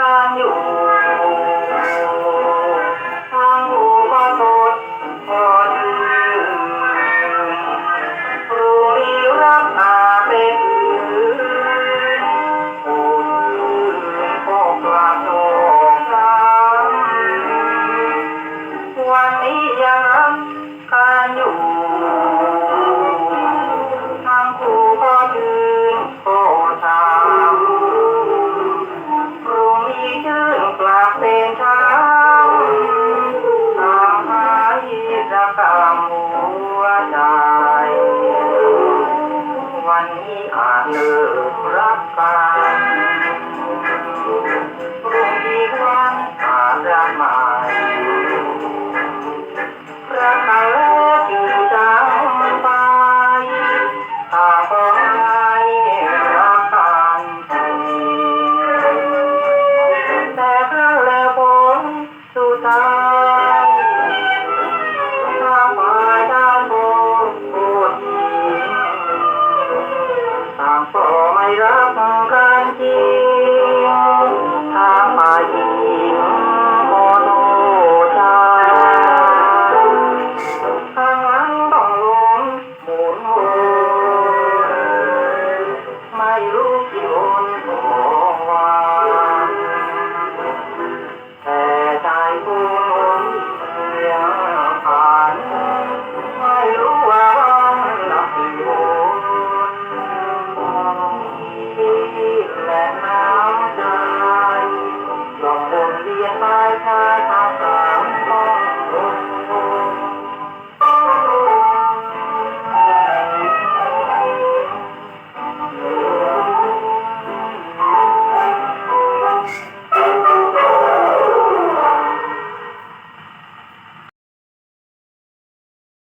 การอยู่ทางหูก็สดพอดีรู้มีรักอาเป็นผู้อื่นก็กลับโลกซ้ำวันนี้ยังรักการอยู่ทางหูก็ชื่นก็ชามกลับเป็นทางทางหายระกำหัวใจวันนี้อาจเลิกรักกันรุ่งอีกวันอาจรักใหม่รักกันแล้วจึงจำไปต่างก็ให้รักกันสุดท้ายทางฝ่ายด้านบนผู้หญิงต่างก็ไม่รักกันจริง